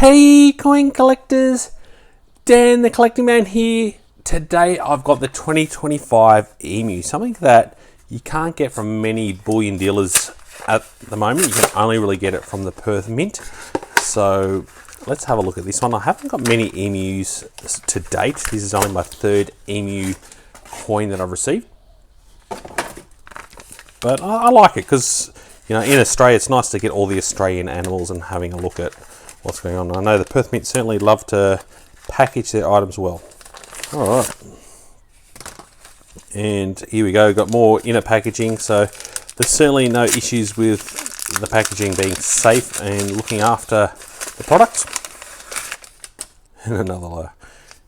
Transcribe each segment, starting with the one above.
Hey coin collectors, Dan the collecting man here. Today I've got the 2025 emu, something that you can't get from many bullion dealers at the moment. You can only really get it from the Perth Mint. So let's have a look at this one. I haven't got many emus to date. This is only my third emu coin that I've received. But I like it because, you know, in Australia it's nice to get all the Australian animals and having a look at what's going on. I know the Perth Mint certainly love to package their items well. All right, and here we go. Got more inner packaging, so there's certainly no issues with the packaging being safe and looking after the product. And another layer.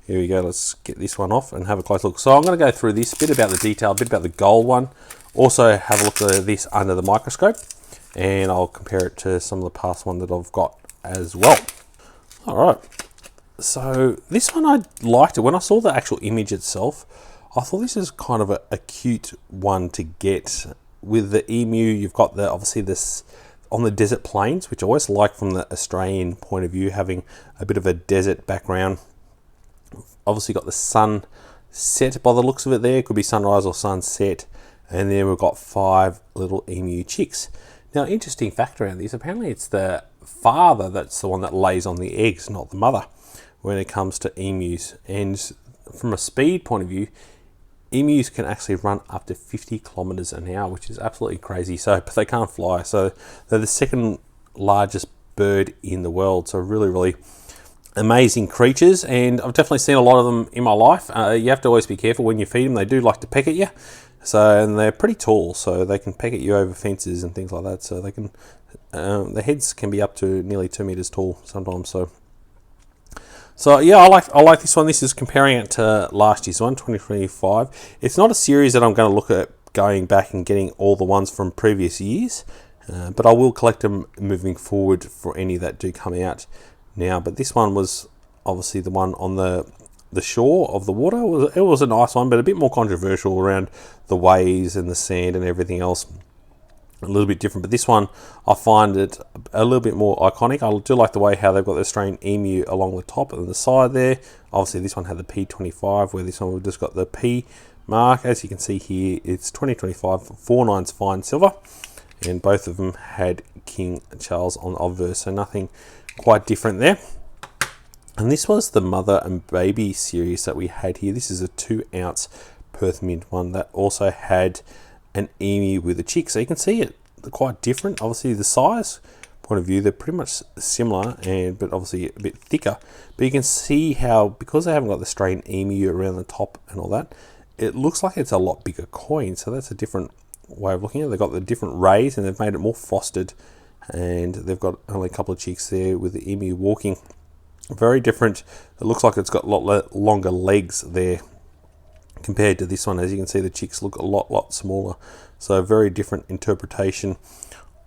Here we go. Let's get this one off and have a close look. So I'm going to go through this, a bit about the detail, a bit about the gold one. Also have a look at this under the microscope, and I'll compare it to some of the past one that I've got as well. All right. So this one, I liked it. When I saw the actual image itself, I thought this is kind of a cute one to get. With the emu, you've got obviously this on the desert plains, which I always like from the Australian point of view, having a bit of a desert background. Obviously got the sun set by the looks of it there. Could be sunrise or sunset. And then we've got 5 little emu chicks. Now, interesting fact around this, apparently it's the father that's the one that lays on the eggs, not the mother, when it comes to emus. And from a speed point of view, emus can actually run up to 50 kilometers an hour, which is absolutely crazy. So, but they can't fly. So they're the second largest bird in the world. So really amazing creatures. And I've definitely seen a lot of them in my life. You have to always be careful when you feed them. They do like to peck at you. So, and they're pretty tall, so they can peck at you over fences and things like that. So they can, their heads can be up to nearly 2 meters tall sometimes. So yeah, I like this one. This is comparing it to last year's one, 2025. It's not a series that I'm going to look at going back and getting all the ones from previous years, but I will collect them moving forward for any that do come out now. But this one was obviously the one on the shore of the water. It was a nice one, but a bit more controversial around the waves and the sand and everything else. A little bit different, but this one I find it a little bit more iconic. I do like the way how they've got the Australian emu along the top and the side there. Obviously this one had the P25, where this one we've just got the P mark. As you can see here, it's 2025 49's fine silver, and both of them had King Charles on the obverse, so nothing quite different there. And this was the mother and baby series that we had here. This is a 2-ounce Perth Mint one that also had an emu with a chick. So you can see it, they're quite different. Obviously the size point of view, they're pretty much similar, but obviously a bit thicker. But you can see how, because they haven't got the Australian emu around the top and all that, it looks like it's a lot bigger coin. So that's a different way of looking at it. They've got the different rays and they've made it more frosted. And they've got only a couple of chicks there with the emu walking. Very different. It looks like it's got a lot longer legs there compared to this one. As you can see, the chicks look a lot smaller. So very different interpretation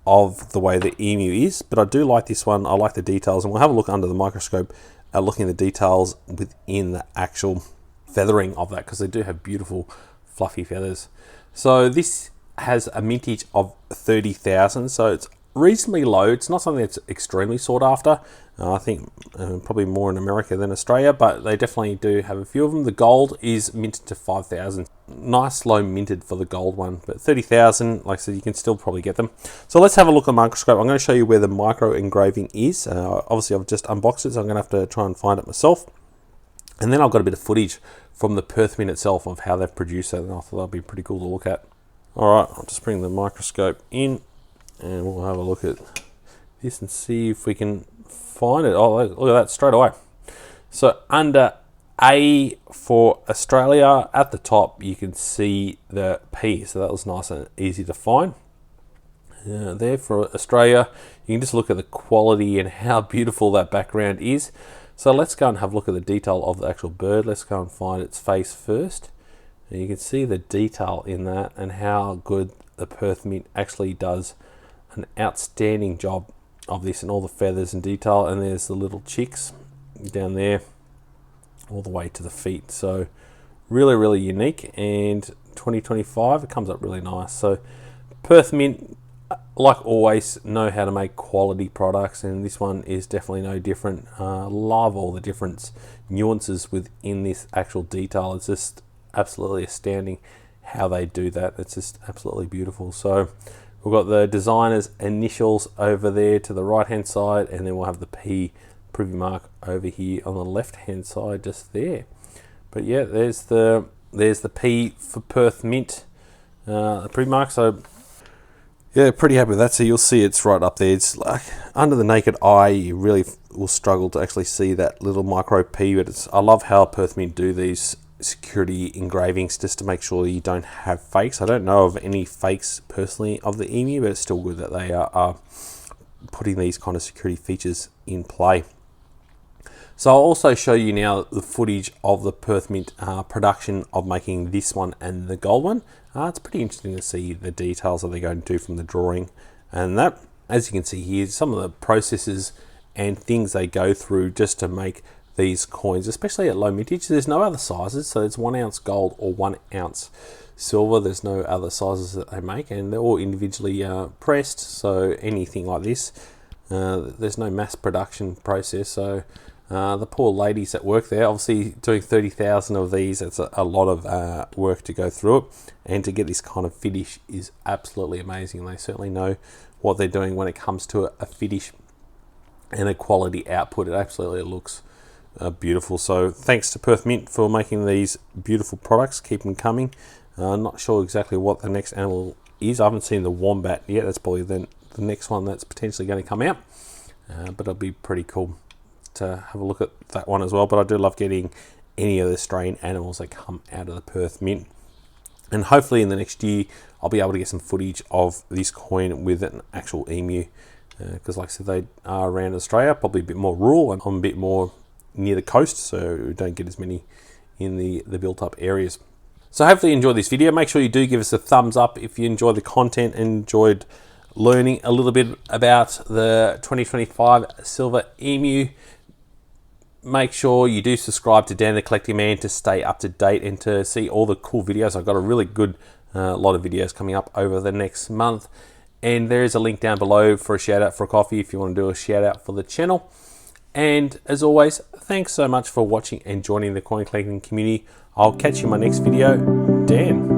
of the way the emu is. But I do like this one. I like the details, and we'll have a look under the microscope at looking at the details within the actual feathering of that, because they do have beautiful fluffy feathers. So this has a mintage of 30,000. So it's reasonably low. It's not something that's extremely sought after. I think probably more in America than Australia, but they definitely do have a few of them. The gold is minted to 5,000. Nice low minted for the gold one, but 30,000, like I said, you can still probably get them. So let's have a look at the microscope. I'm going to show you where the micro engraving is. Obviously I've just unboxed it, so I'm going to have to try and find it myself. And then I've got a bit of footage from the Perth Mint itself of how they've produced it, and I thought that'd be pretty cool to look at. All right, I'll just bring the microscope in, and we'll have a look at this and see if we can find it. Oh, look at that straight away. So under A for Australia, at the top you can see the P, so that was nice and easy to find. There for Australia, you can just look at the quality and how beautiful that background is. So let's go and have a look at the detail of the actual bird. Let's go and find its face first. And you can see the detail in that and how good the Perth Mint actually does an outstanding job of this, and all the feathers and detail. And there's the little chicks down there all the way to the feet. So really unique, and 2025 it comes up really nice. So Perth Mint like always, know how to make quality products, and this one is definitely no different. Love all the different nuances within this actual detail. It's just absolutely astounding how they do that. It's just absolutely beautiful. So we've got the designer's initials over there to the right hand side, and then we'll have the P preview mark over here on the left hand side just there. But yeah, there's the P for Perth Mint, the preview mark. So yeah, pretty happy with that. So you'll see it's right up there. It's like under the naked eye, you really will struggle to actually see that little micro P. But I love how Perth Mint do these security engravings just to make sure you don't have fakes. I don't know of any fakes personally of the emu, but it's still good that they are putting these kind of security features in play. So I'll also show you now the footage of the Perth Mint production of making this one and the gold one. It's pretty interesting to see the details that they're going to do from the drawing and that. As you can see here, some of the processes and things they go through just to make these coins, especially at low mintage. There's no other sizes, so it's 1 ounce gold or 1 ounce silver. There's no other sizes that they make, and they're all individually pressed. So anything like this, there's no mass production process. So the poor ladies that work there, obviously doing 30,000 of these, it's a lot of work to go through it, and to get this kind of finish is absolutely amazing. They certainly know what they're doing when it comes to a finish and a quality output. It absolutely looks beautiful. So thanks to Perth Mint for making these beautiful products. Keep them coming. Not sure exactly what the next animal is. I haven't seen the wombat yet. That's probably the next one that's potentially going to come out, but it'll be pretty cool to have a look at that one as well. But I do love getting any of the Australian animals that come out of the Perth Mint, and hopefully in the next year I'll be able to get some footage of this coin with an actual emu, because like I said, they are around Australia, probably a bit more rural, and I'm a bit more near the coast, so we don't get as many in the built up areas. So hopefully you enjoyed this video. Make sure you do give us a thumbs up if you enjoyed the content and enjoyed learning a little bit about the 2025 Silver Emu. Make sure you do subscribe to Dan the Collecting Man to stay up to date and to see all the cool videos. I've got a really good lot of videos coming up over the next month, and there is a link down below for a shout out for a coffee if you want to do a shout out for the channel. And as always, thanks so much for watching and joining the coin collecting community. I'll catch you in my next video. Dan.